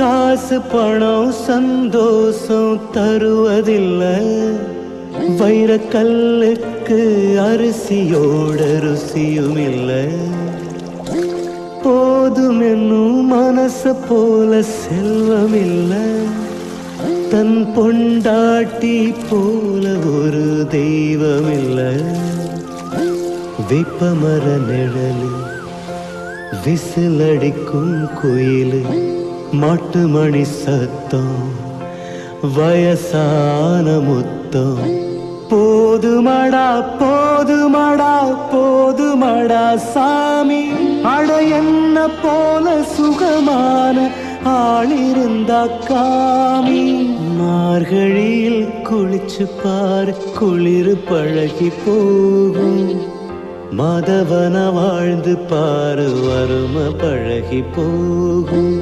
காசு பணம் சந்தோஷம் தருவதில்லை, வைரக்கல்லுக்கு அரிசியோட ருசியும் இல்லை. போதும் என்னும் மனச போல செல்வம் இல்லை, தன் பொண்டாட்டி போல ஒரு தெய்வம் இல்லை. வேப்பமர நிழலு, விசிலடிக்கும் குயிலு, மாட்டு மணி சத்தம், வயசான முத்தம். போதுமடா போதுமடா போதுமடா சாமி, அட என்ன போல சுகமான ஆளிருந்தா காமி. மார்கழியில் குளிச்சு பாரு, குளிர் பழகி போகும். மாதவன வாழ்ந்து பாரு, வறுமை பழகி போகும்.